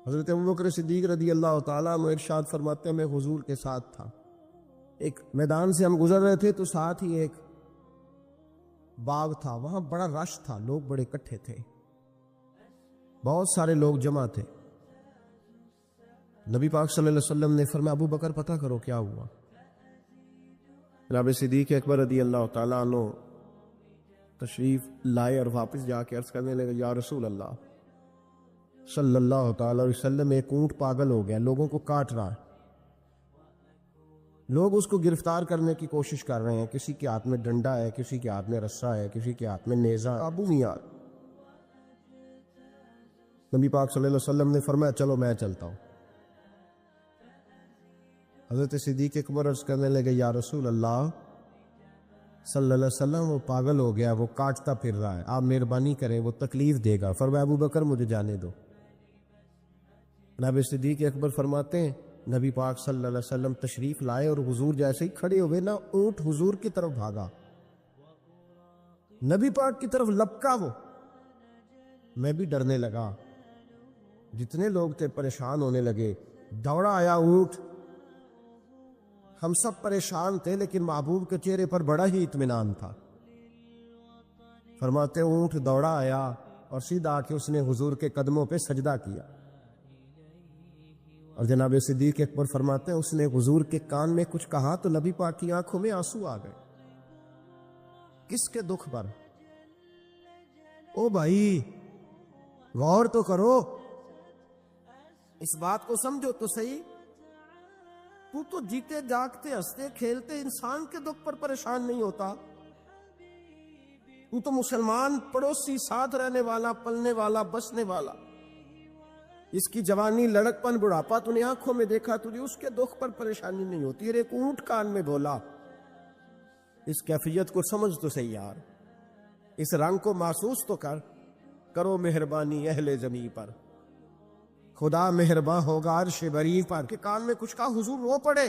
حضرت ابوبکر صدیق رضی اللہ تعالیٰ عنہ ارشاد فرماتے ہیں میں حضور کے ساتھ تھا، ایک میدان سے ہم گزر رہے تھے تو ساتھ ہی ایک باغ تھا، وہاں بڑا رش تھا، لوگ بڑے اکٹھے تھے، بہت سارے لوگ جمع تھے۔ نبی پاک صلی اللہ علیہ وسلم نے فرمایا ابو بکر پتہ کرو کیا ہوا۔ جناب صدیق اکبر رضی اللہ تعالیٰ عنہ تشریف لائے اور واپس جا کے عرض کرنے لگے یا رسول اللہ صلی اللہ تعالی علیہ وسلم، ایک اونٹ پاگل ہو گیا، لوگوں کو کاٹ رہا ہے، لوگ اس کو گرفتار کرنے کی کوشش کر رہے ہیں، کسی کے ہاتھ میں ڈنڈا ہے، کسی کے ہاتھ میں رسا ہے، کسی کے ہاتھ میں نیزہ ہے۔ ابو میاں نبی پاک صلی اللہ علیہ وسلم نے فرمایا چلو میں چلتا ہوں۔ حضرت صدیق اکبر عرض کرنے لگے یا رسول اللہ صلی اللہ علیہ وسلم، وہ پاگل ہو گیا، وہ کاٹتا پھر رہا ہے، آپ مہربانی کریں، وہ تکلیف دے گا۔ فرمایا ابو بکر مجھے جانے دو۔ جناب صدیق اکبر فرماتے ہیں نبی پاک صلی اللہ علیہ وسلم تشریف لائے اور حضور جیسے ہی کھڑے ہوئے نا، اونٹ حضور کی طرف بھاگا، نبی پاک کی طرف لپکا وہ۔ میں بھی ڈرنے لگا، جتنے لوگ تھے پریشان ہونے لگے، دوڑا آیا اونٹ، ہم سب پریشان تھے لیکن محبوب کے چہرے پر بڑا ہی اطمینان تھا۔ فرماتے اونٹ دوڑا آیا اور سیدھا آ کے اس نے حضور کے قدموں پہ سجدہ کیا، اور جناب صدیق اکبر فرماتے ہیں اس نے حضور کے کان میں کچھ کہا تو نبی پاک کی آنکھوں میں آنسو آ گئے۔ کس کے دکھ پر؟ او بھائی غور تو کرو، اس بات کو سمجھو تو صحیح، تو جیتے جاگتے ہنستے کھیلتے انسان کے دکھ پر پریشان نہیں ہوتا، تو مسلمان پڑوسی ساتھ رہنے والا، پلنے والا، بسنے والا، اس کی جوانی لڑک پن بڑھاپا تو نے آنکھوں میں دیکھا، تجھے اس کے دکھ پر پریشانی نہیں ہوتی۔ ایک اونٹ کان میں بولا، اس کیفیت کو سمجھ تو صحیح یار، اس رنگ کو محسوس تو کرو مہربانی اہل زمین پر، خدا مہرباں ہوگا عرش بری پر، کہ کان میں کچھ کہا حضور رو پڑے۔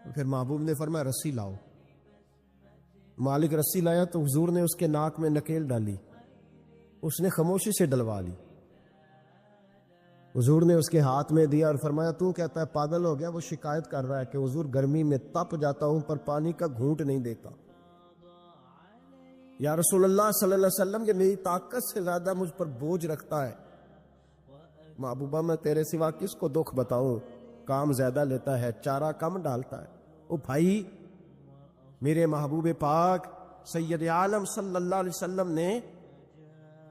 پھر محبوب نے فرمایا رسی لاؤ، مالک رسی لایا تو حضور نے اس کے ناک میں نکیل ڈالی، اس نے خاموشی سے ڈلوا لی۔ حضور نے اس کے ہاتھ میں دیا اور فرمایا تو کہتا ہے پاگل ہو گیا، وہ شکایت کر رہا ہے کہ حضور گرمی میں تپ جاتا ہوں پر پانی کا گھونٹ نہیں دیتا۔ یا رسول اللہ صلی اللہ علیہ وسلم کہ میری طاقت سے زیادہ مجھ پر بوجھ رکھتا ہے، محبوبہ میں تیرے سوا کس کو دکھ بتاؤں، کام زیادہ لیتا ہے، چارہ کم ڈالتا ہے۔ او بھائی، میرے محبوب پاک سید عالم صلی اللہ علیہ وسلم نے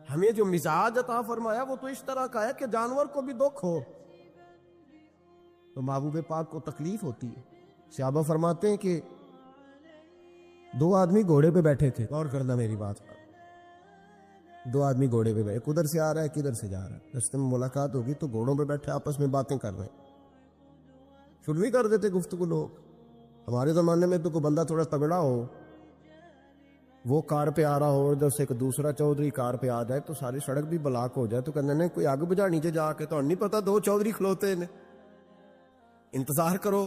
ہمیں جو مزاج عطا فرمایا وہ تو اس طرح کا ہے کہ جانور کو بھی دکھ ہو تو محبوب پاک کو تکلیف ہوتی ہے۔ صحابہ فرماتے ہیں کہ دو آدمی گھوڑے پہ بیٹھے تھے، غور کرنا میری بات پر، دو آدمی گھوڑے پہ بیٹھے، کدھر سے آ رہا ہے کدھر سے جا رہا ہے، رستے میں ملاقات ہوگی تو گھوڑوں پہ بیٹھے آپس میں باتیں کر رہے ہیں، شروع ہی کر دیتے گفتگو لوگ۔ ہمارے زمانے میں تو کوئی بندہ تھوڑا تگڑا ہو، وہ کار پہ آ رہا ہو اور ادھر سے ایک دوسرا چودھری کار پہ آ جائے تو ساری سڑک بھی بلاک ہو جائے تو کہنے نے کوئی آگ بجھا نیچے جا کے، تو نہیں پتا دو چودھری کھلوتے ہیں، انتظار کرو،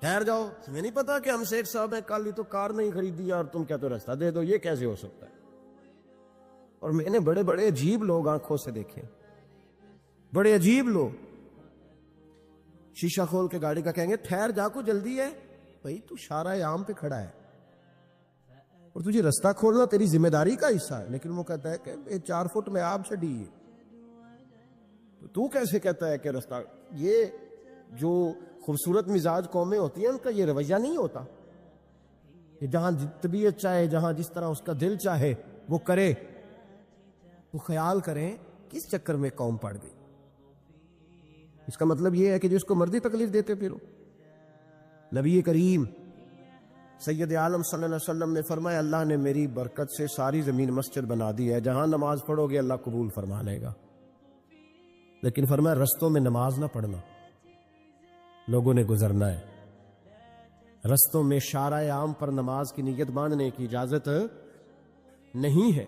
ٹھہر جاؤ، تمہیں نہیں پتا کہ ہم شیخ صاحب ہیں، کل ہی تو کار نہیں خریدی اور تم کہتے ہو راستہ دے دو، یہ کیسے ہو سکتا ہے؟ اور میں نے بڑے بڑے عجیب لوگ آنکھوں سے دیکھے، بڑے عجیب لوگ شیشہ کھول کے گاڑی کا کہیں گے ٹھہر جا کو جلدی ہے، بھائی تو شارع عام پہ کھڑا ہے اور تجھے راستہ کھولنا تیری ذمہ داری کا حصہ ہے، لیکن وہ کہتا ہے کہ 4 فٹ میں آپ چڑھی ہے، تو کیسے کہتا ہے کہ راستہ؟ یہ جو خوبصورت مزاج قومیں ہوتی ہیں ان کا یہ رویہ نہیں ہوتا کہ جہاں طبیعت چاہے، جہاں جس طرح اس کا دل چاہے وہ کرے۔ تو خیال کریں کس چکر میں قوم پڑ گئی۔ اس کا مطلب یہ ہے کہ جس کو مرضی تکلیف دیتے پھرو۔ نبی کریم سید عالم صلی اللہ علیہ وسلم نے فرمایا اللہ نے میری برکت سے ساری زمین مسجد بنا دی ہے، جہاں نماز پڑھو گے اللہ قبول فرما لے گا، لیکن فرمایا رستوں میں نماز نہ پڑھنا، لوگوں نے گزرنا ہے، رستوں میں شارع عام پر نماز کی نیت باندھنے کی اجازت نہیں ہے۔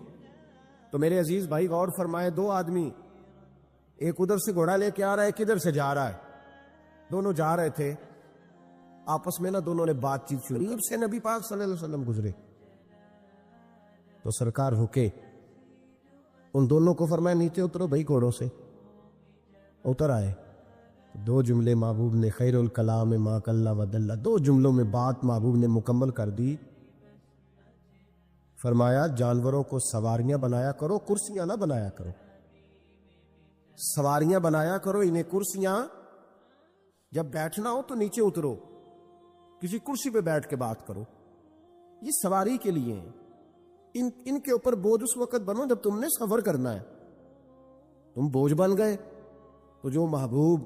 تو میرے عزیز بھائی غور فرمائے، دو آدمی، ایک ادھر سے گھوڑا لے کے آ رہا ہے، کدھر سے جا رہا ہے، دونوں جا رہے تھے، آپس میں دونوں نے بات چیت شروع، قریب سے نبی پاک صلی اللہ علیہ وسلم گزرے تو سرکار رکے، ان دونوں کو فرمایا نیچے اترو بھائی گھوڑوں سے. اتر آئے. 2 جملے محبوب نے، خیر الکلام ما قل و دل، 2 جملوں میں بات محبوب نے مکمل کر دی. فرمایا جانوروں کو سواریاں بنایا کرو، کرسیاں نہ بنایا کرو. سواریاں بنایا کرو، انہیں کرسیاں. جب بیٹھنا ہو تو نیچے اترو، کسی کرسی پہ بیٹھ کے بات کرو. یہ سواری کے لیے ہیں. ان کے اوپر بوجھ اس وقت بنو جب تم نے سفر کرنا ہے. تم بوجھ بن گئے تو جو محبوب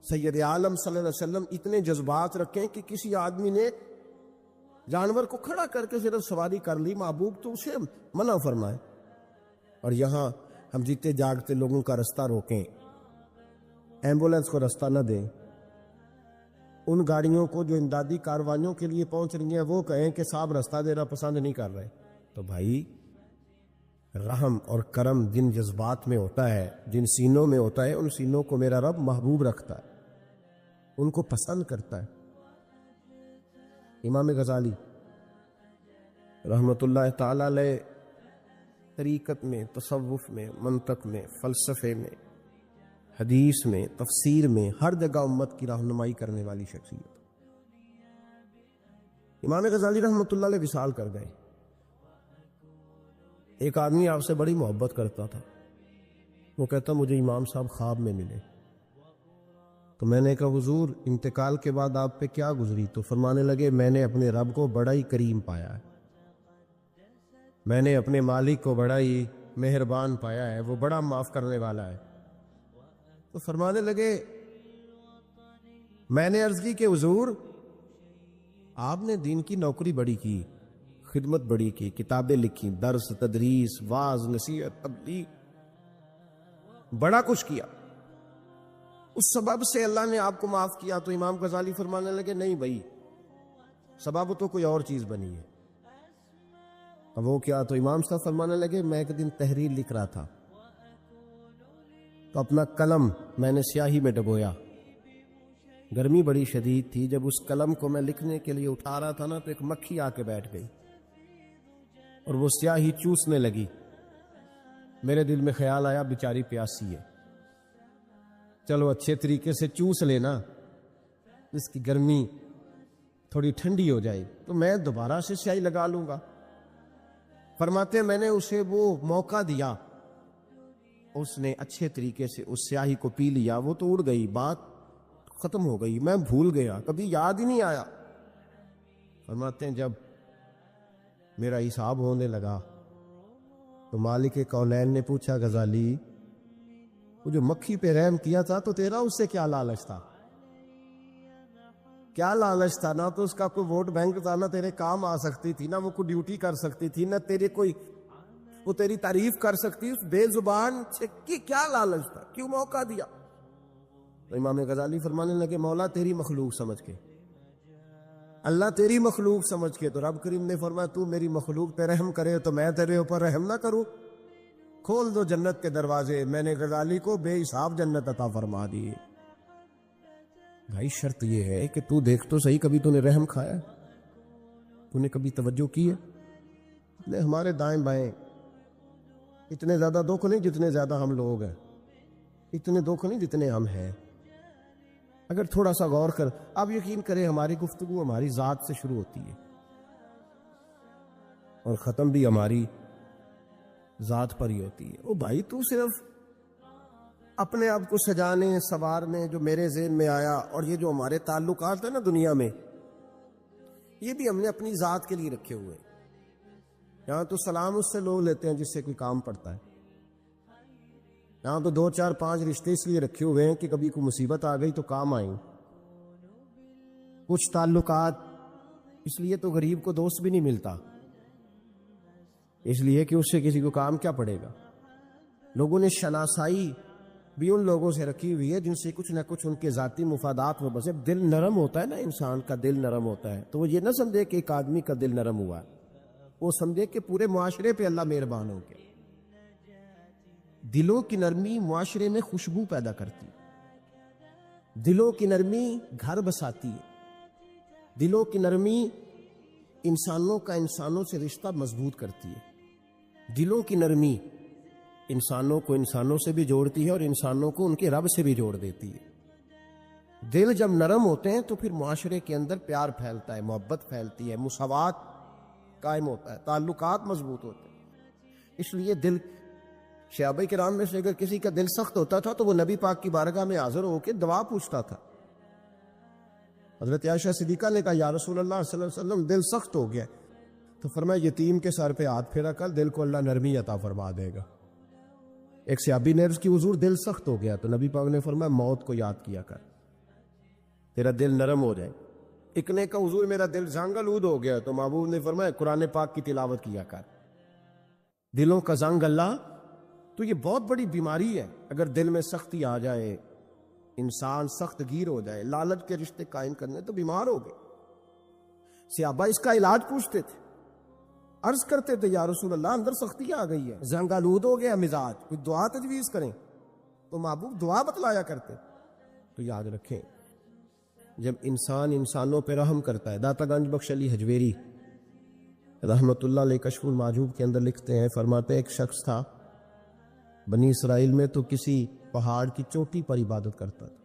سید عالم صلی اللہ علیہ وسلم اتنے جذبات رکھیں کہ کسی آدمی نے جانور کو کھڑا کر کے صرف سواری کر لی، محبوب تو اسے منع فرمائے. اور یہاں ہم جیتے جاگتے لوگوں کا رستہ روکیں، ایمبولینس کو رستہ نہ دیں. ان گاڑیوں کو جو امدادی کاروائیوں کے لیے پہنچ رہی ہیں وہ کہیں کہ صاحب رستہ دینا پسند نہیں کر رہے. تو بھائی رحم اور کرم جن جذبات میں ہوتا ہے، جن سینوں میں ہوتا ہے، ان سینوں کو میرا رب محبوب رکھتا ہے، ان کو پسند کرتا ہے. امام غزالی رحمۃ اللہ تعالی علیہ طریقت میں، تصوف میں، منطق میں، فلسفے میں، حدیث میں، تفسیر میں، ہر جگہ امت کی رہنمائی کرنے والی شخصیت. امام غزالی رحمۃ اللہ علیہ وصال کر گئے. ایک آدمی آپ سے بڑی محبت کرتا تھا، وہ کہتا مجھے امام صاحب خواب میں ملے. تو میں نے کہا حضور انتقال کے بعد آپ پہ کیا گزری؟ تو فرمانے لگے میں نے اپنے رب کو بڑا ہی کریم پایا ہے، میں نے اپنے مالک کو بڑا ہی مہربان پایا ہے، وہ بڑا معاف کرنے والا ہے. تو فرمانے لگے میں نے عرض کی کہ حضور آپ نے دین کی نوکری بڑی کی، خدمت بڑی کی، کتابیں لکھی، درس تدریس واعظ نصیحت تبلیغ، بڑا کچھ کیا، اس سبب سے اللہ نے آپ کو معاف کیا. تو امام غزالی فرمانے لگے نہیں بھائی، سبب تو کوئی اور چیز بنی ہے. اب وہ کیا؟ تو امام صاحب فرمانے لگے میں ایک دن تحریر لکھ رہا تھا تو اپنا قلم میں نے سیاہی میں ڈبویا. گرمی بڑی شدید تھی. جب اس قلم کو میں لکھنے کے لیے اٹھا رہا تھا نا تو ایک مکھی آ کے بیٹھ گئی اور وہ سیاہی چوسنے لگی. میرے دل میں خیال آیا بیچاری پیاسی ہے، چلو اچھے طریقے سے چوس لینا، اس کی گرمی تھوڑی ٹھنڈی ہو جائے تو میں دوبارہ سے سیاہی لگا لوں گا. فرماتے ہیں میں نے اسے وہ موقع دیا، اس نے اچھے طریقے سے اس سیاہی کو پی لیا، وہ تو اڑ گئی، بات ختم ہو گئی، میں بھول گیا، کبھی یاد ہی نہیں آیا. فرماتے ہیں جب میرا حساب ہونے لگا تو مالک کونین نے پوچھا غزالی وہ جو مکھی پہ رحم کیا تھا تو تیرا اس سے کیا لالچ تھا؟ کیا لالچ تھا؟ نہ تو اس کا کوئی ووٹ بینک تھا، نہ تیرے کام آ سکتی تھی، نہ وہ کوئی ڈیوٹی کر سکتی تھی، نہ تیرے کوئی وہ تیری تعریف کر سکتی. اس بے زبان سے کیا لالچ تھا؟ کیوں موقع دیا؟ تو امام غزالی فرمانے لگے مولا تیری مخلوق سمجھ کے، اللہ تیری مخلوق سمجھ کے. تو رب کریم نے فرمایا تو میری مخلوق پہ رحم کرے تو میں تیرے اوپر رحم نہ کروں؟ کھول دو جنت کے دروازے، میں نے غزالی کو بے حساب جنت عطا فرما دی. بھائی شرط یہ ہے کہ تو دیکھ تو صحیح، کبھی تو نے رحم کھایا؟ تو نے کبھی توجہ کی ہے؟ ہمارے دائیں بائیں اتنے زیادہ دکھ نہیں جتنے زیادہ ہم لوگ ہیں، اتنے دکھ نہیں جتنے ہم ہیں. اگر تھوڑا سا غور کر، آپ یقین کریں ہماری گفتگو ہماری ذات سے شروع ہوتی ہے اور ختم بھی ہماری ذات پر ہی ہوتی ہے. او بھائی تو صرف اپنے آپ کو سجانے سنوارنے، جو میرے ذہن میں آیا، اور یہ جو ہمارے تعلقات ہیں نا دنیا میں، یہ بھی ہم نے اپنی ذات کے لیے رکھے ہوئے. یہاں تو سلام اس سے لوگ لیتے ہیں جس سے کوئی کام پڑتا ہے، یہاں تو 2 4 5 رشتے اس لیے رکھے ہوئے ہیں کہ کبھی کوئی مصیبت آ گئی تو کام آئیں. کچھ تعلقات اس لیے تو غریب کو دوست بھی نہیں ملتا، اس لیے کہ اس سے کسی کو کام کیا پڑے گا. لوگوں نے شناسائی بھی ان لوگوں سے رکھی ہوئی ہے جن سے کچھ نہ کچھ ان کے ذاتی مفادات میں بسے. دل نرم ہوتا ہے نا، انسان کا دل نرم ہوتا ہے، تو وہ یہ نہ سمجھے کہ ایک آدمی کا دل نرم ہوا ہے، وہ سمجھے کہ پورے معاشرے پہ اللہ مہربان ہو گیا. دلوں کی نرمی معاشرے میں خوشبو پیدا کرتی ہے، دلوں کی نرمی گھر بساتی ہے، دلوں کی نرمی انسانوں کا انسانوں سے رشتہ مضبوط کرتی ہے. دلوں کی نرمی انسانوں کو انسانوں سے بھی جوڑتی ہے اور انسانوں کو ان کے رب سے بھی جوڑ دیتی ہے۔ دل جب نرم ہوتے ہیں تو پھر معاشرے کے اندر پیار پھیلتا ہے، محبت پھیلتی ہے، مساوات قائم ہوتا ہے، تعلقات مضبوط ہوتے ہیں۔ اس لیے دل، صحابہ کرام میں سے اگر کسی کا دل سخت ہوتا تھا تو وہ نبی پاک کی بارگاہ میں حاضر ہو کے دعا پوچھتا تھا۔ حضرت عائشہ صدیقہ نے کہا یا رسول اللہ صلی اللہ علیہ وسلم دل سخت ہو گیا، تو فرمایا یتیم کے سر پہ ہاتھ پھیرا کر، دل کو اللہ نرمی عطا فرما دے گا۔ ایک صحابی نے عرض کی حضور دل سخت ہو گیا، تو نبی پاک نے فرمایا موت کو یاد کیا کر، تیرا دل نرم ہو جائے۔ ایک نے کہا حضور میرا دل زنگ آلود ہو گیا، تو محبوب نے فرمایا قرآن پاک کی تلاوت کیا کر۔ دلوں کا زنگ اللہ تو یہ بہت بڑی بیماری ہے۔ اگر دل میں سختی آ جائے، انسان سخت گیر ہو جائے، لالچ کے رشتے قائم کرنے، تو بیمار ہو گئے۔ صحابہ اس کا علاج پوچھتے تھے، عرض کرتے تھے یا رسول اللہ اندر سختی آ گئی ہے، زنگ آلود ہو گیا مزاج، کوئی دعا تجویز کریں، تو محبوب دعا بتلایا کرتے۔ تو یاد رکھیں جب انسان انسانوں پہ رحم کرتا ہے، داتا گنج بخش علی حجویری رحمت اللہ علیہ کشف المعجوب کے اندر لکھتے ہیں، فرماتے ہیں ایک شخص تھا بنی اسرائیل میں، تو کسی پہاڑ کی چوٹی پر عبادت کرتا تھا۔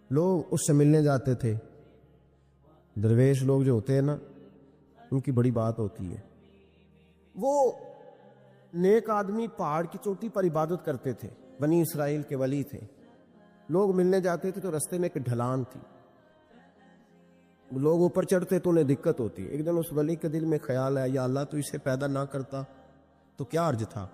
لوگ اس سے ملنے جاتے تھے، درویش لوگ جو ہوتے ہیں نا، ان کی بڑی بات ہوتی ہے۔ وہ نیک آدمی پہاڑ کی چوٹی پر عبادت کرتے تھے، بنی اسرائیل کے ولی تھے۔ لوگ ملنے جاتے تھے تو رستے میں ایک ڈھلان تھی، لوگ اوپر چڑھتے تو انہیں دقت ہوتی۔ ایک دن اس ولی کے دل میں خیال آیا یا اللہ تو اسے پیدا نہ کرتا تو کیا عرض تھا۔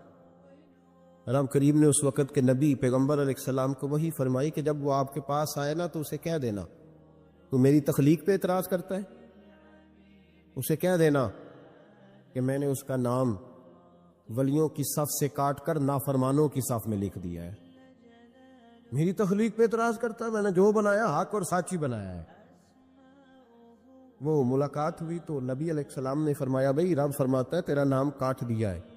رب کریم نے اس وقت کے نبی پیغمبر علیہ السلام کو وحی فرمائی کہ جب وہ آپ کے پاس آئے نا تو اسے کہہ دینا تو میری تخلیق پہ اعتراض کرتا ہے، اسے کہہ دینا کہ میں نے اس کا نام ولیوں کی صف سے کاٹ کر نافرمانوں کی صف میں لکھ دیا ہے۔ میری تخلیق پہ اعتراض کرتا ہے، میں نے جو بنایا حق اور سچ ہی بنایا ہے۔ وہ ملاقات ہوئی تو نبی علیہ السلام نے فرمایا بھئی رب فرماتا ہے تیرا نام کاٹ دیا ہے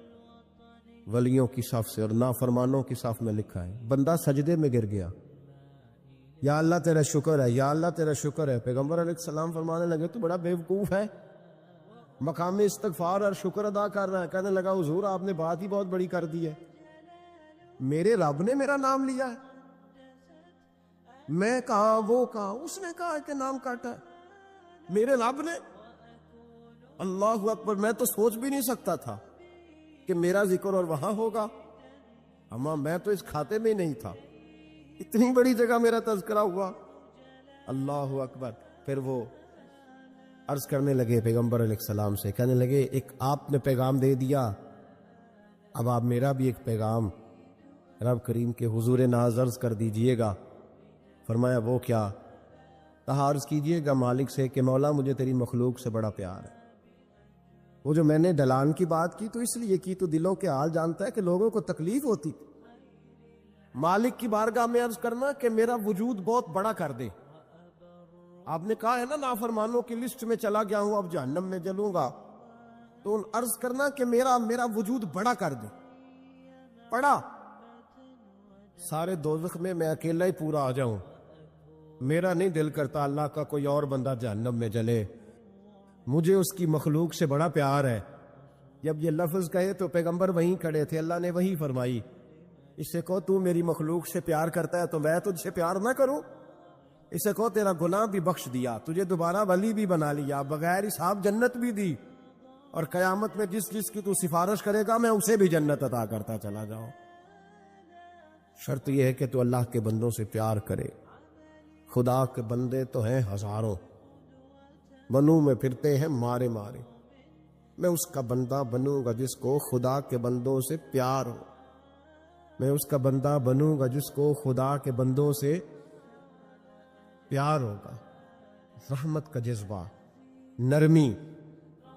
ولیوں کی صف سے اور نافرمانوں کی صف میں لکھا ہے۔ بندہ سجدے میں گر گیا، یا اللہ تیرا شکر ہے، یا اللہ تیرا شکر ہے۔ پیغمبر علیہ السلام فرمانے لگے تو بڑا بیوقوف ہے، مقام استغفار اور شکر ادا کر رہا ہے۔ کہنے لگا حضور آپ نے بات ہی بہت بڑی کر دی ہے، میرے رب نے میرا نام لیا ہے، میں کہا وہ کہا، اس نے کہا کہ نام کاٹا ہے، میرے رب نے۔ اللہ اکبر، میں تو سوچ بھی نہیں سکتا تھا کہ میرا ذکر اور وہاں ہوگا، اما میں تو اس کھاتے میں ہی نہیں تھا، اتنی بڑی جگہ میرا تذکرہ ہوا۔ اللہ اکبر۔ پھر وہ عرض کرنے لگے پیغمبر علیہ السلام سے، کہنے لگے ایک آپ نے پیغام دے دیا، اب آپ میرا بھی ایک پیغام رب کریم کے حضور ناز عرض کر دیجئے گا۔ فرمایا وہ کیا؟ کہا عرض کیجئے گا مالک سے کہ مولا مجھے تیری مخلوق سے بڑا پیار ہے۔ وہ جو میں نے ڈلان کی بات کی تو اس لیے کی تو دلوں کے حال جانتا ہے کہ لوگوں کو تکلیف ہوتی، مالک کی بارگاہ میں عرض کرنا کہ میرا وجود بہت بڑا کر دے۔ آپ نے کہا ہے نا نافرمانوں کی لسٹ میں چلا گیا ہوں، اب جہنم میں جلوں گا، تو عرض کرنا کہ میرا وجود بڑا کر دے۔ پڑا سارے دوزخ میں میں اکیلا ہی پورا آ جاؤں، میرا نہیں دل کرتا اللہ کا کوئی اور بندہ جہنم میں جلے، مجھے اس کی مخلوق سے بڑا پیار ہے۔ جب یہ لفظ کہے تو پیغمبر وہیں کھڑے تھے، اللہ نے وہی فرمائی، اس سے کہو تو میری مخلوق سے پیار کرتا ہے تو میں تجھ سے پیار نہ کروں؟ اس سے کہو تیرا گناہ بھی بخش دیا، تجھے دوبارہ ولی بھی بنا لیا، بغیر حساب جنت بھی دی، اور قیامت میں جس جس کی تو سفارش کرے گا میں اسے بھی جنت عطا کرتا چلا جاؤں۔ شرط یہ ہے کہ تو اللہ کے بندوں سے پیار کرے۔ خدا کے بندے تو ہیں ہزاروں، بنوں میں پھرتے ہیں مارے مارے، میں اس کا بندہ بنوں گا جس کو خدا کے بندوں سے پیار ہو، میں اس کا بندہ بنوں گا جس کو خدا کے بندوں سے پیار ہوگا۔ رحمت کا جذبہ، نرمی،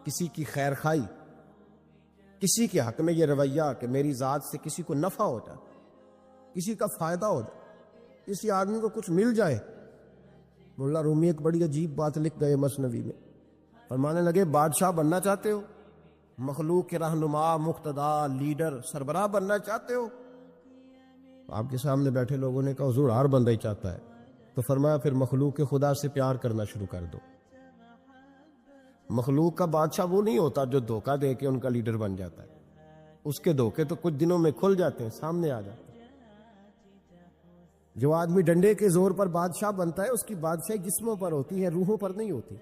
کسی کی خیر خواہی، کسی کے حق میں یہ رویہ کہ میری ذات سے کسی کو نفع ہو جائے، کسی کا فائدہ ہو جائے، کسی آدمی کو کچھ مل جائے۔ مولا رومی ایک بڑی عجیب بات لکھ گئے مثنوی میں، فرمانے لگے بادشاہ بننا چاہتے ہو، مخلوق کے رہنما، مقتدا، لیڈر، سربراہ بننا چاہتے ہو؟ آپ کے سامنے بیٹھے لوگوں نے کہا حضور ہر بندہ ہی چاہتا ہے، تو فرمایا پھر مخلوق کے خدا سے پیار کرنا شروع کر دو۔ مخلوق کا بادشاہ وہ نہیں ہوتا جو دھوکہ دے کے ان کا لیڈر بن جاتا ہے، اس کے دھوکے تو کچھ دنوں میں کھل جاتے ہیں، سامنے آ جاتے ہیں۔ جو آدمی ڈنڈے کے زور پر بادشاہ بنتا ہے اس کی بادشاہی جسموں پر ہوتی ہے، روحوں پر نہیں ہوتی۔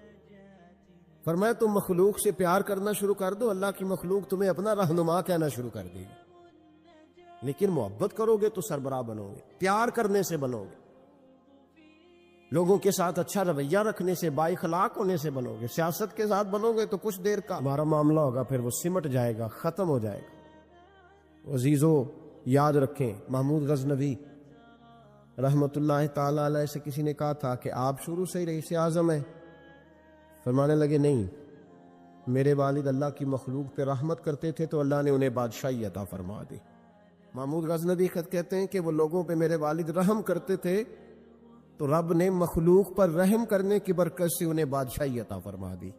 فرمایا تم مخلوق سے پیار کرنا شروع کر دو، اللہ کی مخلوق تمہیں اپنا رہنما کہنا شروع کر دے گی۔ لیکن محبت کرو گے تو سربراہ بنو گے، پیار کرنے سے بنو گے، لوگوں کے ساتھ اچھا رویہ رکھنے سے، با اخلاق ہونے سے بنو گے۔ سیاست کے ساتھ بنو گے تو کچھ دیر کا ہمارا معاملہ ہوگا، پھر وہ سمٹ جائے گا، ختم ہو جائے گا۔ عزیزو یاد رکھیں، محمود غزنوی رحمت اللہ تعالی علیہ سے کسی نے کہا تھا کہ آپ شروع سے ہی رئیس اعظم ہیں؟ فرمانے لگے نہیں، میرے والد اللہ کی مخلوق پہ رحمت کرتے تھے تو اللہ نے انہیں بادشاہی عطا فرما دی۔ محمود غزنوی خود کہتے ہیں کہ وہ لوگوں پہ میرے والد رحم کرتے تھے تو رب نے مخلوق پر رحم کرنے کی برکت سے انہیں بادشاہی عطا فرما دی۔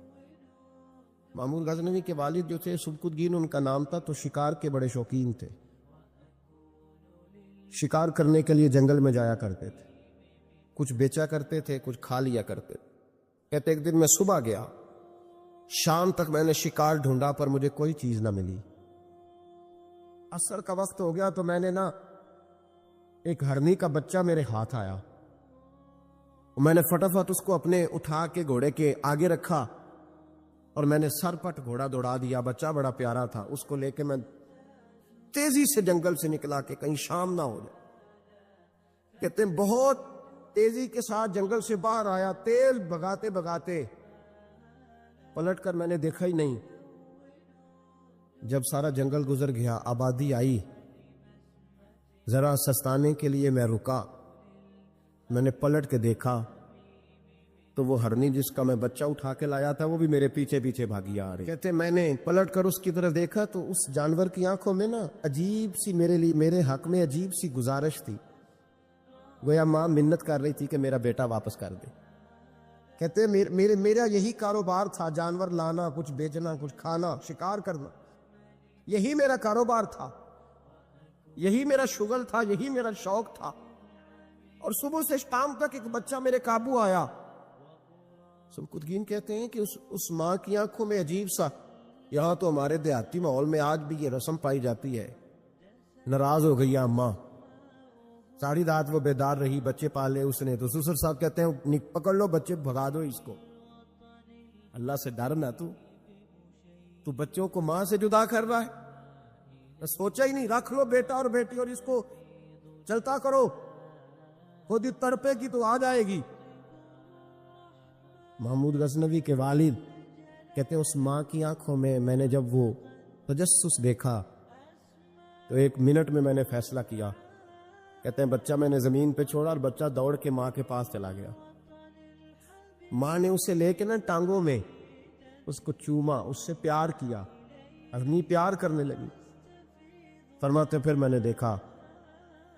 محمود غزنوی کے والد جو تھے سبکتگین ان کا نام تھا، تو شکار کے بڑے شوقین تھے، شکار کرنے کے لیے جنگل میں جایا کرتے تھے، کچھ بیچا کرتے تھے، کچھ کھا لیا کرتے تھے۔ کہتے ایک دن میں صبح گیا، شام تک میں نے شکار ڈھونڈا پر مجھے کوئی چیز نہ ملی۔ عصر کا وقت ہو گیا تو میں نے ایک ہرنی کا بچہ میرے ہاتھ آیا، میں نے فٹافٹ اس کو اپنے اٹھا کے گھوڑے کے آگے رکھا اور میں نے سر پٹ گھوڑا دوڑا دیا۔ بچہ بڑا پیارا تھا، اس کو لے کے میں تیزی سے جنگل سے نکلا کہ کہیں شام نہ ہو جائے۔ کہتے ہیں بہت تیزی کے ساتھ جنگل سے باہر آیا، تیل بھگاتے بھگاتے پلٹ کر میں نے دیکھا ہی نہیں۔ جب سارا جنگل گزر گیا، آبادی آئی، ذرا سستانے کے لیے میں رکا، میں نے پلٹ کے دیکھا تو وہ ہرنی جس کا میں بچہ اٹھا کے لایا تھا وہ بھی میرے پیچھے پیچھے بھاگی آ رہی۔ کہتے میں نے پلٹ کر اس کی طرف دیکھا تو اس جانور کی آنکھوں میں عجیب سی میرے حق میں عجیب سی گزارش تھی، گویا ماں منت کر رہی تھی کہ میرا بیٹا واپس کر دے۔ کہتے میرا یہی کاروبار تھا، جانور لانا، کچھ بیچنا، کچھ کھانا، شکار کرنا، یہی میرا کاروبار تھا، یہی میرا شغل تھا، یہی میرا شوق تھا، اور صبح سے شام تک ایک بچہ میرے قابو آیا۔ سبکتگین کہتے ہیں کہ اس ماں کی آنکھوں میں عجیب سا، یہاں تو ہمارے دیہاتی ماحول میں آج بھی یہ رسم پائی جاتی ہے، ناراض ہو گئی اماں، ساری رات وہ بیدار رہی، بچے پالے اس نے، تو سسر صاحب کہتے ہیں پکڑ لو بچے، بھگا دو اس کو، اللہ سے ڈر نہ، تو بچوں کو ماں سے جدا کر رہا ہے، سوچا ہی نہیں، رکھ لو بیٹا اور بیٹی اور اس کو چلتا کرو، خود ہی تڑپے گی تو آ جائے گی۔ محمود غزنوی کے والد کہتے ہیں اس ماں کی آنکھوں میں نے جب وہ تجسس دیکھا تو ایک منٹ میں نے فیصلہ کیا۔ کہتے ہیں بچہ میں نے زمین پہ چھوڑا اور بچہ دوڑ کے ماں کے پاس چلا گیا۔ ماں نے اسے لے کے ٹانگوں میں اس کو چوما، اس سے پیار کیا، ہرنی پیار کرنے لگی۔ فرماتے پھر میں نے دیکھا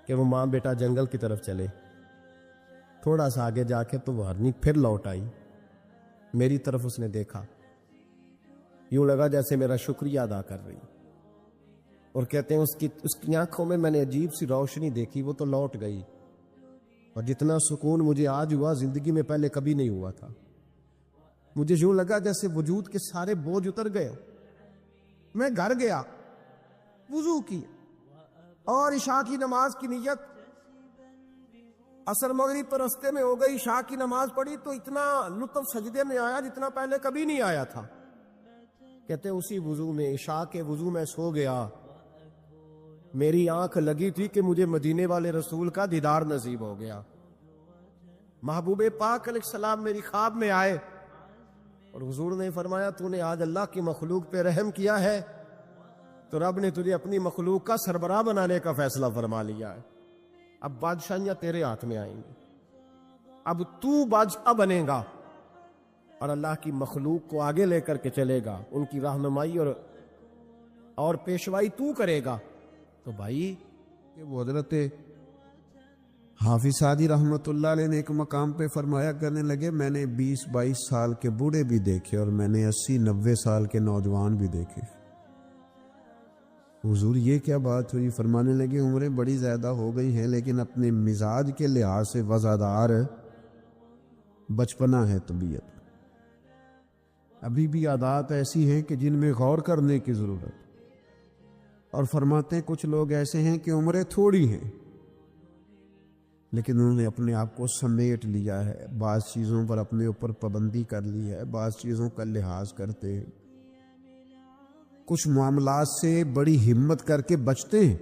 کہ وہ ماں بیٹا جنگل کی طرف چلے، تھوڑا سا آگے جا کے تو وہ ہرنی پھر لوٹ آئی، میری طرف اس نے دیکھا، یوں لگا جیسے میرا شکریہ ادا کر رہی، اور کہتے ہیں اس کی آنکھوں میں نے عجیب سی روشنی دیکھی، وہ تو لوٹ گئی، اور جتنا سکون مجھے آج ہوا زندگی میں پہلے کبھی نہیں ہوا تھا۔ مجھے یوں لگا جیسے وجود کے سارے بوجھ اتر گئے۔ میں گھر گیا، وضو کی اور عشاء کی نماز کی نیت، عصر مغرب تو رستے میں ہو گئی، عشاء کی نماز پڑھی تو اتنا لطف سجدے میں آیا جتنا پہلے کبھی نہیں آیا تھا۔ کہتے اسی وضو میں، عشاء کے وضو میں سو گیا، میری آنکھ لگی تھی کہ مجھے مدینے والے رسول کا دیدار نصیب ہو گیا۔ محبوب پاک علیہ السلام میری خواب میں آئے اور حضور نے فرمایا تو نے آج اللہ کی مخلوق پہ رحم کیا ہے تو رب نے تجھے اپنی مخلوق کا سربراہ بنانے کا فیصلہ فرما لیا ہے، اب بادشاہیاں تیرے ہاتھ میں آئیں گی، اب تو بادشاہ بنے گا اور اللہ کی مخلوق کو آگے لے کر کے چلے گا، ان کی رہنمائی اور پیشوائی تو کرے گا۔ تو بھائی وہ حضرت حافظ سعدی رحمت اللہ علیہ نے ایک مقام پہ فرمایا کرنے لگے، میں نے 20-22 سال کے بوڑھے بھی دیکھے اور میں نے 80-90 سال کے نوجوان بھی دیکھے۔ حضور یہ کیا بات ہوئی؟ فرمانے لگے عمریں بڑی زیادہ ہو گئی ہیں لیکن اپنے مزاج کے لحاظ سے وزادار بچپنا ہے طبیعت، ابھی بھی عادات ایسی ہیں کہ جن میں غور کرنے کی ضرورت۔ اور فرماتے ہیں کچھ لوگ ایسے ہیں کہ عمریں تھوڑی ہیں لیکن انہوں نے اپنے آپ کو سمیٹ لیا ہے، بعض چیزوں پر اپنے اوپر پابندی کر لی ہے، بعض چیزوں کا لحاظ کرتے ہیں، کچھ معاملات سے بڑی ہمت کر کے بچتے ہیں،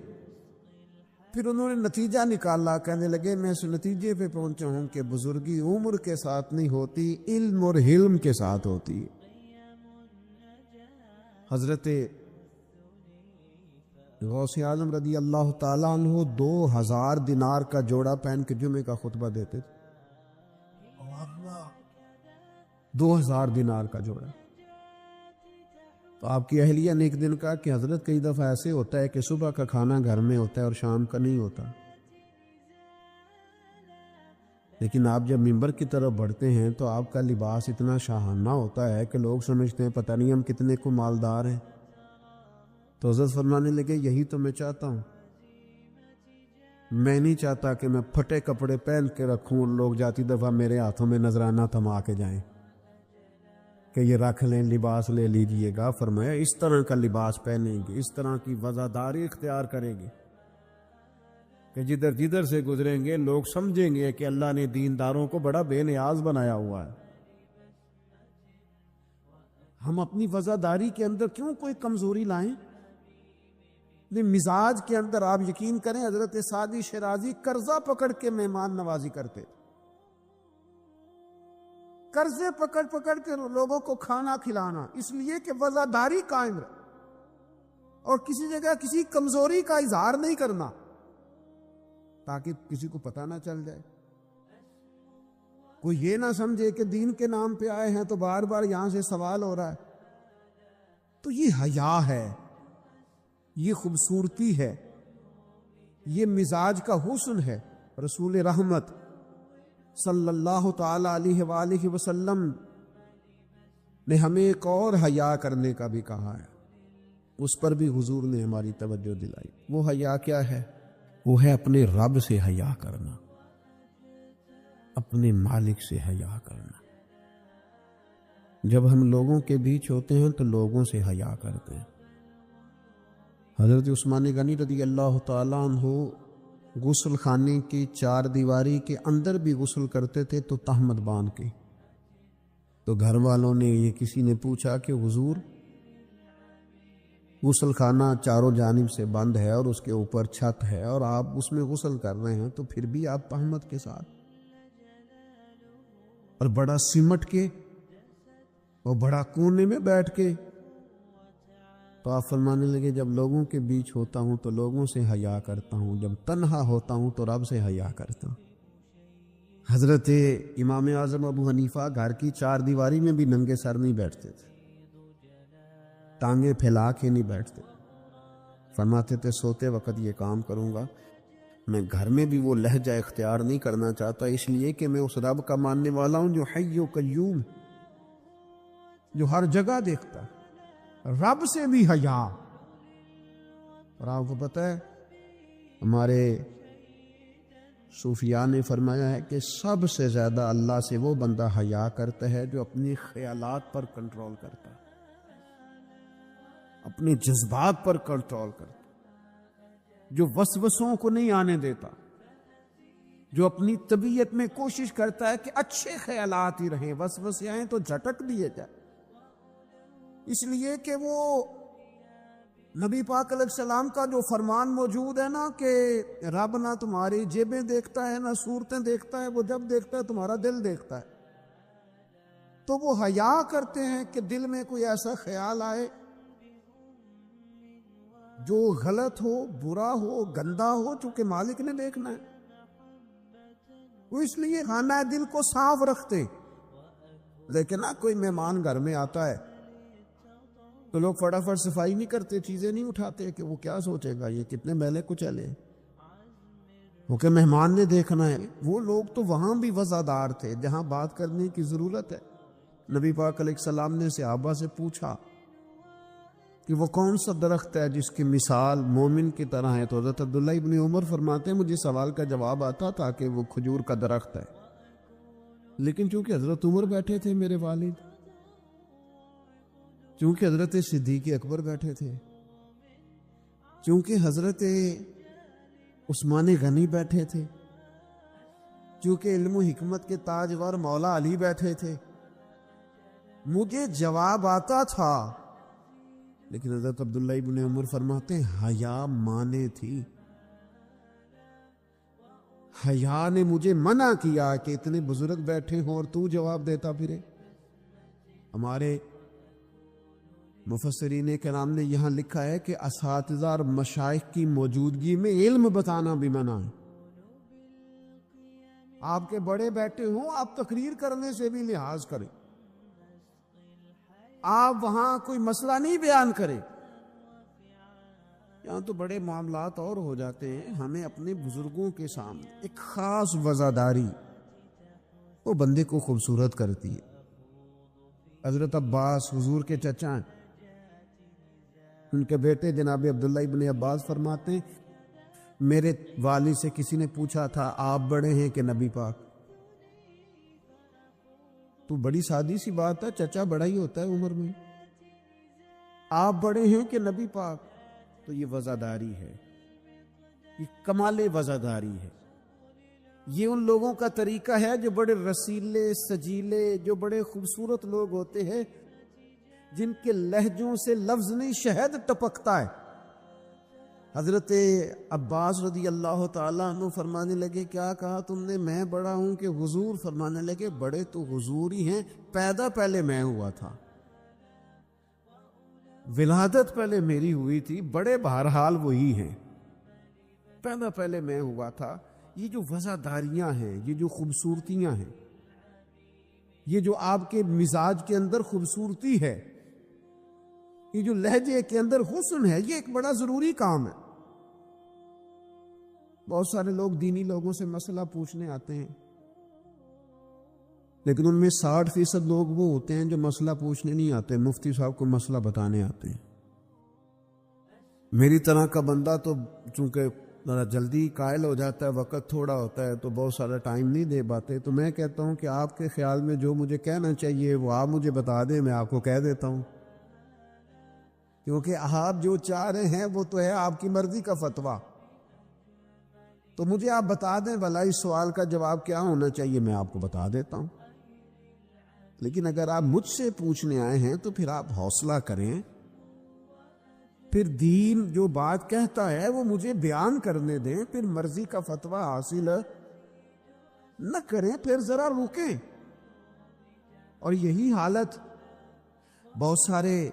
پھر انہوں نے نتیجہ نکالا، کہنے لگے میں اس نتیجے پہ پہنچا ہوں کہ بزرگی عمر کے ساتھ نہیں ہوتی، علم اور حلم کے ساتھ ہوتی ہے۔ حضرت غوث اعظم رضی اللہ تعالیٰ عنہ 2000 دینار کا جوڑا پہن کے جمعے کا خطبہ دیتے تھے، 2000 دینار کا جوڑا۔ تو آپ کی اہلیہ نے ایک دن کہا کہ حضرت کئی دفعہ ایسے ہوتا ہے کہ صبح کا کھانا گھر میں ہوتا ہے اور شام کا نہیں ہوتا، لیکن آپ جب منبر کی طرف بڑھتے ہیں تو آپ کا لباس اتنا شاہانہ ہوتا ہے کہ لوگ سمجھتے ہیں پتہ نہیں ہم کتنے کو مالدار ہیں۔ تو حضرت فرمانے لگے یہی تو میں چاہتا ہوں، میں نہیں چاہتا کہ میں پھٹے کپڑے پہن کے رکھوں اور لوگ جاتی دفعہ میرے ہاتھوں میں نذرانہ تھما کے جائیں کہ یہ رکھ لیں، لباس لے لیجئے گا۔ فرمایا اس طرح کا لباس پہنیں گے، اس طرح کی وزاداری اختیار کریں گے کہ جدھر جدھر سے گزریں گے لوگ سمجھیں گے کہ اللہ نے دینداروں کو بڑا بے نیاز بنایا ہوا ہے۔ ہم اپنی وزاداری کے اندر کیوں کوئی کمزوری لائیں؟ مزاج کے اندر آپ یقین کریں حضرت سعدی شیرازی قرضہ پکڑ کے مہمان نوازی کرتے، قرضے پکڑ پکڑ کے لوگوں کو کھانا کھلانا، اس لیے کہ وزاداری قائم رہے اور کسی جگہ کسی کمزوری کا اظہار نہیں کرنا تاکہ کسی کو پتہ نہ چل جائے، کوئی یہ نہ سمجھے کہ دین کے نام پہ آئے ہیں تو بار بار یہاں سے سوال ہو رہا ہے۔ تو یہ حیا ہے، یہ خوبصورتی ہے، یہ مزاج کا حسن ہے۔ رسول رحمت صلی اللہ تعالی علیہ وآلہ وسلم نے ہمیں ایک اور حیا کرنے کا بھی کہا ہے، اس پر بھی حضور نے ہماری توجہ دلائی۔ وہ حیا کیا ہے؟ وہ ہے اپنے رب سے حیا کرنا، اپنے مالک سے حیا کرنا۔ جب ہم لوگوں کے بیچ ہوتے ہیں تو لوگوں سے حیا کرتے ہیں۔ حضرت عثمان غنی رضی اللہ تعالیٰ عنہ غسل خانے کی 4 دیواری کے اندر بھی غسل کرتے تھے تو تہمت باندھ کے۔ تو گھر والوں نے یہ کسی نے پوچھا کہ حضور غسل خانہ چاروں جانب سے بند ہے اور اس کے اوپر چھت ہے اور آپ اس میں غسل کر رہے ہیں تو پھر بھی آپ تہمت کے ساتھ، اور بڑا سمٹ کے اور بڑا کونے میں بیٹھ کے۔ تو آپ فرمانے لگے جب لوگوں کے بیچ ہوتا ہوں تو لوگوں سے حیا کرتا ہوں، جب تنہا ہوتا ہوں تو رب سے حیا کرتا ہوں۔ حضرت امام اعظم ابو حنیفہ گھر کی 4 دیواری میں بھی ننگے سر نہیں بیٹھتے تھے، ٹانگیں پھیلا کے نہیں بیٹھتے، فرماتے تھے سوتے وقت یہ کام کروں گا، میں گھر میں بھی وہ لہجہ اختیار نہیں کرنا چاہتا، اس لیے کہ میں اس رب کا ماننے والا ہوں جو حی و قیوم، جو ہر جگہ دیکھتا ہے، رب سے بھی حیا۔ اور آپ کو پتہ ہے ہمارے صوفیاء نے فرمایا ہے کہ سب سے زیادہ اللہ سے وہ بندہ حیا کرتا ہے جو اپنی خیالات پر کنٹرول کرتا ہے، اپنے جذبات پر کنٹرول کرتا ہے، جو وسوسوں کو نہیں آنے دیتا، جو اپنی طبیعت میں کوشش کرتا ہے کہ اچھے خیالات ہی رہیں، وسوسے آئیں تو جھٹک دیے جائے، اس لیے کہ وہ نبی پاک علیہ السلام کا جو فرمان موجود ہے نا کہ رب نہ تمہاری جیبیں دیکھتا ہے نہ صورتیں دیکھتا ہے، وہ جب دیکھتا ہے تمہارا دل دیکھتا ہے۔ تو وہ حیا کرتے ہیں کہ دل میں کوئی ایسا خیال آئے جو غلط ہو، برا ہو، گندا ہو، چونکہ مالک نے دیکھنا ہے، وہ اس لیے خانہ دل کو صاف رکھتے۔ لیکن نہ کوئی مہمان گھر میں آتا ہے تو لوگ فٹافٹ صفائی نہیں کرتے، چیزیں نہیں اٹھاتے کہ وہ کیا سوچے گا، یہ کتنے میلے کچیلے، وہ کہ مہمان نے دیکھنا ہے۔ وہ لوگ تو وہاں بھی وزادار تھے جہاں بات کرنے کی ضرورت ہے۔ نبی پاک علیہ السلام نے صحابہ سے پوچھا کہ وہ کون سا درخت ہے جس کی مثال مومن کی طرح ہے، تو حضرت عبداللہ ابن عمر فرماتے ہیں مجھے سوال کا جواب آتا تھا کہ وہ کھجور کا درخت ہے، لیکن چونکہ حضرت عمر بیٹھے تھے میرے والد، چونکہ حضرت صدیق اکبر بیٹھے تھے، چونکہ حضرت عثمان غنی بیٹھے تھے، چونکہ علم و حکمت کے تاجور مولا علی بیٹھے تھے، مجھے جواب آتا تھا، لیکن حضرت عبداللہ ابن عمر فرماتے ہیں حیا مانے تھی، حیا نے مجھے منع کیا کہ اتنے بزرگ بیٹھے ہوں اور تو جواب دیتا پھرے۔ ہمارے مفسرین کرام نے یہاں لکھا ہے کہ اساتذہ اور مشائخ کی موجودگی میں علم بتانا بھی منع ہے۔ آپ کے بڑے بیٹھے ہوں، آپ تقریر کرنے سے بھی لحاظ کریں، آپ وہاں کوئی مسئلہ نہیں بیان کریں۔ یہاں تو بڑے معاملات اور ہو جاتے ہیں، ہمیں اپنے بزرگوں کے سامنے ایک خاص وزاداری وہ بندے کو خوبصورت کرتی ہے۔ حضرت عباس حضور کے چچا ہیں، ان کے بیٹے جناب عبداللہ ابن عباس فرماتے ہیں میرے والد سے کسی نے پوچھا تھا آپ بڑے ہیں کہ نبی پاک؟ تو بڑی سادی سی بات ہے، چچا بڑا ہی ہوتا ہے عمر میں، آپ بڑے ہیں کہ نبی پاک؟ تو یہ وزاداری ہے، یہ کمال وزاداری ہے۔ یہ ان لوگوں کا طریقہ ہے جو بڑے رسیلے سجیلے، جو بڑے خوبصورت لوگ ہوتے ہیں، جن کے لہجوں سے لفظ نہیں شہد ٹپکتا ہے۔ حضرت عباس رضی اللہ تعالیٰ عنہ فرمانے لگے کیا کہا تم نے؟ میں بڑا ہوں کہ حضور؟ فرمانے لگے بڑے تو حضور ہی ہیں، پیدا پہلے میں ہوا تھا، ولادت پہلے میری ہوئی تھی، بڑے بہرحال وہی ہیں، پیدا پہلے میں ہوا تھا۔ یہ جو وزاداریاں ہیں، یہ جو خوبصورتیاں ہیں، یہ جو آپ کے مزاج کے اندر خوبصورتی ہے، یہ جو لہجے کے اندر حسن ہے، یہ ایک بڑا ضروری کام ہے۔ بہت سارے لوگ دینی لوگوں سے مسئلہ پوچھنے آتے ہیں، لیکن ان میں 60% لوگ وہ ہوتے ہیں جو مسئلہ پوچھنے نہیں آتے، مفتی صاحب کو مسئلہ بتانے آتے ہیں۔ میری طرح کا بندہ تو چونکہ ذرا جلدی قائل ہو جاتا ہے، وقت تھوڑا ہوتا ہے تو بہت سارا ٹائم نہیں دے پاتے، تو میں کہتا ہوں کہ آپ کے خیال میں جو مجھے کہنا چاہیے وہ آپ مجھے بتا دیں، میں آپ کو کہہ دیتا ہوں، کیونکہ آپ جو چاہ رہے ہیں وہ تو ہے آپ کی مرضی کا فتویٰ۔ تو مجھے آپ بتا دیں بھلا اس سوال کا جواب کیا ہونا چاہیے، میں آپ کو بتا دیتا ہوں۔ لیکن اگر آپ مجھ سے پوچھنے آئے ہیں تو پھر آپ حوصلہ کریں، پھر دین جو بات کہتا ہے وہ مجھے بیان کرنے دیں، پھر مرضی کا فتویٰ حاصل نہ کریں، پھر ذرا رکیں۔ اور یہی حالت بہت سارے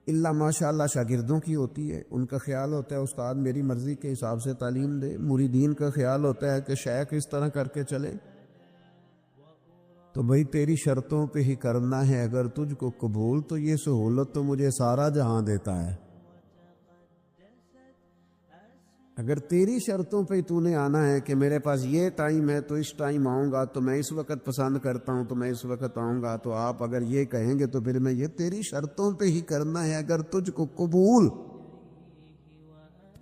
اللہ ماشاء اللہ شاگردوں کی ہوتی ہے۔ ان کا خیال ہوتا ہے استاد میری مرضی کے حساب سے تعلیم دے، مریدین کا خیال ہوتا ہے کہ شیخ اس طرح کر کے چلے۔ تو بھئی تیری شرطوں پہ ہی کرنا ہے، اگر تجھ کو قبول تو یہ سہولت تو مجھے سارا جہاں دیتا ہے۔ اگر تیری شرطوں پہ تو نے آنا ہے کہ میرے پاس یہ ٹائم ہے تو اس ٹائم آؤں گا، تو میں اس وقت پسند کرتا ہوں تو میں اس وقت آؤں گا، تو آپ اگر یہ کہیں گے تو پھر میں یہ تیری شرطوں پہ ہی کرنا ہے اگر تجھ کو قبول،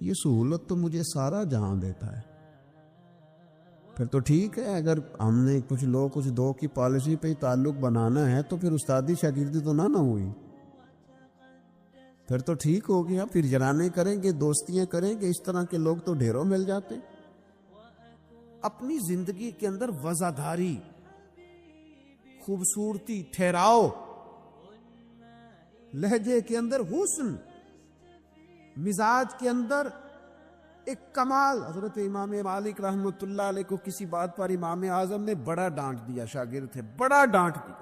یہ سہولت تو مجھے سارا جہاں دیتا ہے۔ پھر تو ٹھیک ہے، اگر ہم نے کچھ لوگ کچھ دو کی پالیسی پہ ہی تعلق بنانا ہے تو پھر استادی شاگردی تو نہ ہوئی، پھر تو ٹھیک ہو گیا، پھر جرانے کریں گے، دوستیاں کریں گے، اس طرح کے لوگ تو ڈھیروں مل جاتے۔ اپنی زندگی کے اندر وزاداری، خوبصورتی، ٹھہراؤ، لہجے کے اندر حسن، مزاج کے اندر ایک کمال۔ حضرت امام مالک رحمۃ اللہ علیہ کو کسی بات پر امام اعظم نے بڑا ڈانٹ دیا، شاگرد تھے، بڑا ڈانٹ دیا،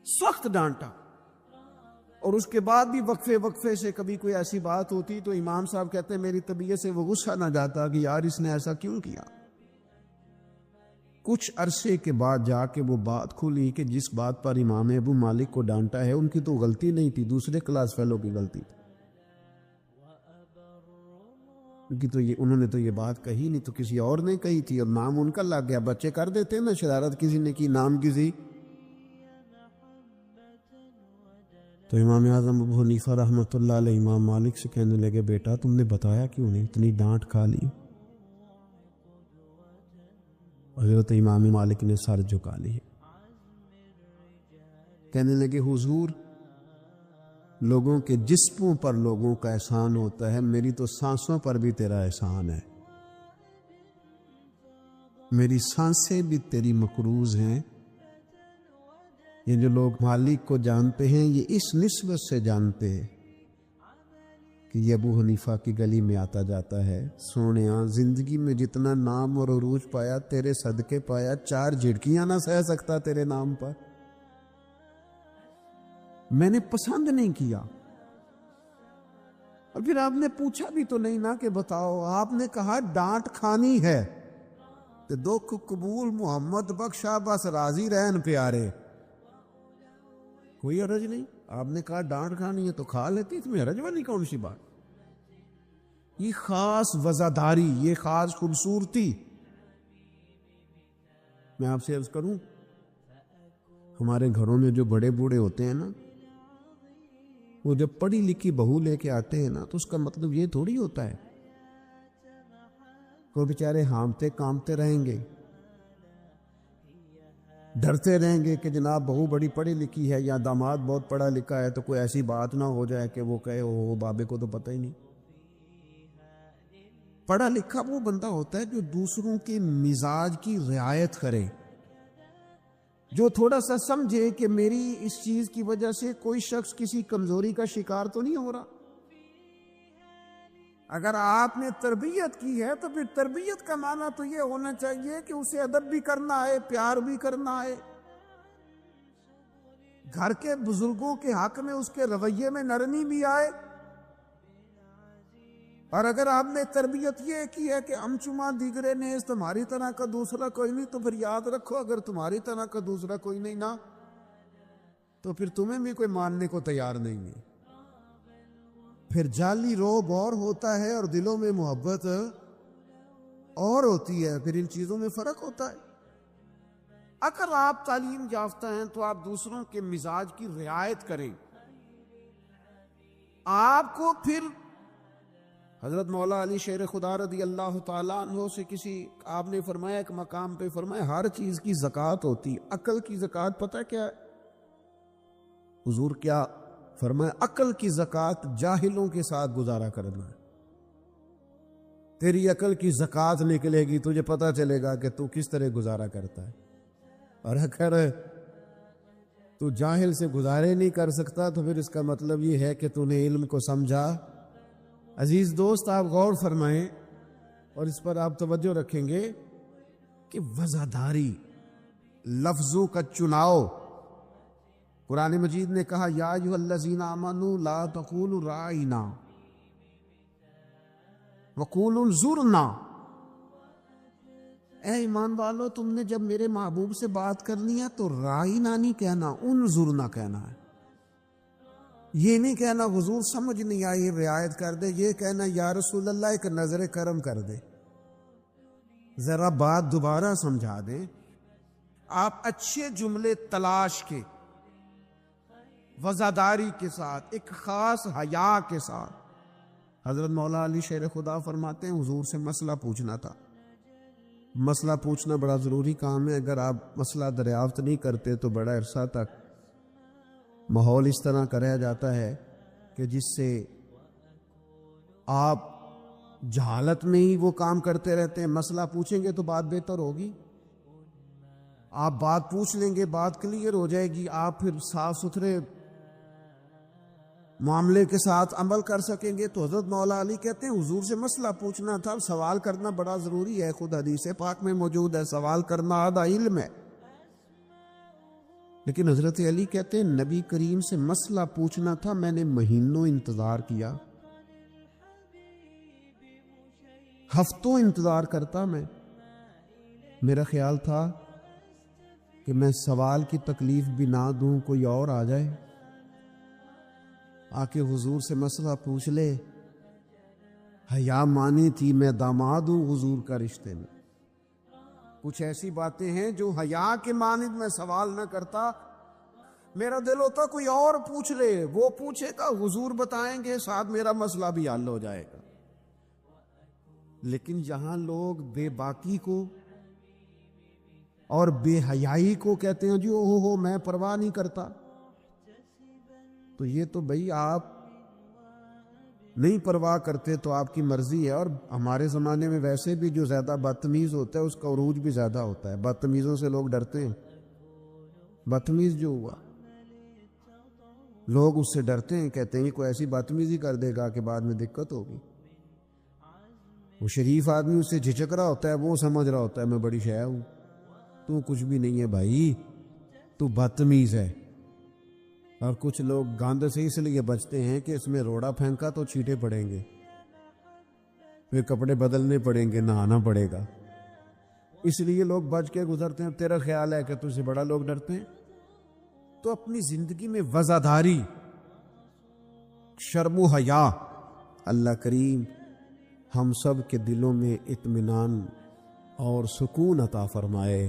سخت ڈانٹا، اور اس کے بعد بھی وقفے سے کبھی کوئی ایسی بات ہوتی تو امام صاحب کہتے ہیں میری طبیعت سے وہ غصہ نہ جاتا کہ یار اس نے ایسا کیوں کیا۔ کچھ عرصے کے بعد جا کے وہ بات کھلی کہ جس بات پر امام ابو مالک کو ڈانٹا ہے ان کی تو غلطی نہیں تھی، دوسرے کلاس فیلو کی غلطی تھی، کیونکہ تو یہ انہوں نے تو یہ بات کہی نہیں، تو کسی اور نے کہی تھی اور نام ان کا لگ گیا۔ بچے کر دیتے ہیں نا شرارت، کسی نے کی، نام کسی۔ تو امام اعظم ابو حنیفہ رحمۃ اللہ علیہ امام مالک سے کہنے لگے بیٹا تم نے بتایا کیوں نہیں، اتنی ڈانٹ کھا لی۔ حضرت امام مالک نے سر جھکا لی، کہنے لگے حضور لوگوں کے جسموں پر لوگوں کا احسان ہوتا ہے، میری تو سانسوں پر بھی تیرا احسان ہے، میری سانسیں بھی تیری مقروض ہیں۔ یہ جو لوگ مالک کو جانتے ہیں یہ اس نسبت سے جانتے ہیں کہ یہ ابو حنیفہ کی گلی میں آتا جاتا ہے۔ سونیاں زندگی میں جتنا نام اور عروج پایا تیرے صدقے پایا، 4 جھڑکیاں نہ سہ سکتا تیرے نام پر، میں نے پسند نہیں کیا۔ اور پھر آپ نے پوچھا بھی تو نہیں نا کہ بتاؤ، آپ نے کہا ڈانٹ کھانی ہے تو دکھ قبول محمد بخشا بس راضی رہن پیارے، کوئی حرج نہیں۔ آپ نے کہا ڈانٹ کھانی ہے تو کھا لیتی، اس میں حرج والی کون سی بات؟ یہ خاص وزاداری، یہ خاص خوبصورتی۔ میں آپ سے عرض کروں، ہمارے گھروں میں جو بڑے بوڑھے ہوتے ہیں نا، وہ جب پڑھی لکھی بہو لے کے آتے ہیں نا تو اس کا مطلب یہ تھوڑی ہوتا ہے وہ بیچارے ہامتے کامتے رہیں گے، ڈرتے رہیں گے کہ جناب بہو بڑی پڑھی لکھی ہے یا داماد بہت پڑھا لکھا ہے تو کوئی ایسی بات نہ ہو جائے کہ وہ کہے او بابے کو تو پتہ ہی نہیں۔ پڑھا لکھا وہ بندہ ہوتا ہے جو دوسروں کے مزاج کی رعایت کرے، جو تھوڑا سا سمجھے کہ میری اس چیز کی وجہ سے کوئی شخص کسی کمزوری کا شکار تو نہیں ہو رہا۔ اگر آپ نے تربیت کی ہے تو پھر تربیت کا معنی تو یہ ہونا چاہیے کہ اسے ادب بھی کرنا ہے، پیار بھی کرنا ہے، گھر کے بزرگوں کے حق میں اس کے رویے میں نرمی بھی آئے۔ اور اگر آپ نے تربیت یہ کی ہے کہ امچما دیگرے نیز تمہاری طرح کا دوسرا کوئی نہیں، تو پھر یاد رکھو اگر تمہاری طرح کا دوسرا کوئی نہیں نا تو پھر تمہیں بھی کوئی ماننے کو تیار نہیں ہے۔ پھر جعلی روب اور ہوتا ہے اور دلوں میں محبت اور ہوتی ہے، پھر ان چیزوں میں فرق ہوتا ہے۔ اگر آپ تعلیم یافتہ ہیں تو آپ دوسروں کے مزاج کی رعایت کریں۔ آپ کو پھر حضرت مولا علی شیر خدا رضی اللہ تعالیٰ عنہ سے کسی آپ نے فرمایا ایک مقام پہ فرمایا ہر چیز کی زکوٰۃ ہوتی، عقل کی زکوٰۃ پتہ کیا ہے؟ حضور کیا فرمایا؟ عقل کی زکوٰۃ جاہلوں کے ساتھ گزارا کرنا ہے۔ تیری عقل کی زکوٰۃ نکلے گی، تجھے پتہ چلے گا کہ تو کس طرح گزارا کرتا ہے۔ اور اگر تو جاہل سے گزارے نہیں کر سکتا تو پھر اس کا مطلب یہ ہے کہ تو نے علم کو سمجھا۔ عزیز دوست آپ غور فرمائیں اور اس پر آپ توجہ رکھیں گے کہ وزاداری، لفظوں کا چناؤ، قرآن مجید نے کہا یا ایھا الذین آمنوا لا تقولوا رائنا وقولوا انظرنا۔ اے ایمان والو، تم نے جب میرے محبوب سے بات کرنی ہے تو رائنا نہیں کہنا، انظرنا کہنا ہے۔ یہ نہیں کہنا حضور سمجھ نہیں آئی رعایت کر دے، یہ کہنا یا رسول اللہ ایک نظر کرم کر دے، ذرا بات دوبارہ سمجھا دیں۔ آپ اچھے جملے تلاش کے، وزاداری کے ساتھ، ایک خاص حیا کے ساتھ۔ حضرت مولا علی شیر خدا فرماتے ہیں حضور سے مسئلہ پوچھنا تھا۔ مسئلہ پوچھنا بڑا ضروری کام ہے، اگر آپ مسئلہ دریافت نہیں کرتے تو بڑا عرصہ تک ماحول اس طرح کا رہ جاتا ہے کہ جس سے آپ جہالت میں ہی وہ کام کرتے رہتے ہیں۔ مسئلہ پوچھیں گے تو بات بہتر ہوگی، آپ بات پوچھ لیں گے، بات کلیئر ہو جائے گی، آپ پھر صاف ستھرے معاملے کے ساتھ عمل کر سکیں گے۔ تو حضرت مولا علی کہتے ہیں حضور سے مسئلہ پوچھنا تھا، سوال کرنا بڑا ضروری ہے، خود حدیث پاک میں موجود ہے سوال کرنا آدھا علم ہے۔ لیکن حضرت علی کہتے ہیں نبی کریم سے مسئلہ پوچھنا تھا، میں نے مہینوں انتظار کیا، ہفتوں انتظار کرتا میں۔ میرا خیال تھا کہ میں سوال کی تکلیف بھی نہ دوں، کوئی اور آ جائے آ کے حضور سے مسئلہ پوچھ لے۔ حیا مانی تھی میں داماد ہوں حضور کا رشتے میں۔ کچھ ایسی باتیں ہیں جو حیا کے مانند میں سوال نہ کرتا، میرا دل ہوتا کوئی اور پوچھ لے، وہ پوچھے گا حضور بتائیں گے، ساتھ میرا مسئلہ بھی حل ہو جائے گا۔ لیکن یہاں لوگ بے باکی کو اور بے حیائی کو کہتے ہیں جی او ہو میں پرواہ نہیں کرتا۔ تو یہ تو بھائی آپ نہیں پرواہ کرتے تو آپ کی مرضی ہے. اور ہمارے زمانے میں ویسے بھی جو زیادہ بدتمیز ہوتا ہے اس کا عروج بھی زیادہ ہوتا ہے. بدتمیزوں سے لوگ ڈرتے ہیں. بدتمیز جو ہوا لوگ اس سے ڈرتے ہیں, کہتے ہیں کوئی ایسی بدتمیزی کر دے گا کہ بعد میں دقت ہوگی. وہ شریف آدمی اس سے جھجک رہا ہوتا ہے, وہ سمجھ رہا ہوتا ہے میں بڑی شے ہوں. تو کچھ بھی نہیں ہے بھائی, تو بدتمیز ہے. اور کچھ لوگ گاند سے اس لیے بچتے ہیں کہ اس میں روڑا پھینکا تو چیٹے پڑیں گے, پھر کپڑے بدلنے پڑیں گے, نہانا پڑے گا, اس لیے لوگ بچ کے گزرتے ہیں. تیرا خیال ہے کہ تجھ سے بڑا لوگ ڈرتے ہیں؟ تو اپنی زندگی میں وزاداری, شرم و حیا, اللہ کریم ہم سب کے دلوں میں اطمینان اور سکون عطا فرمائے.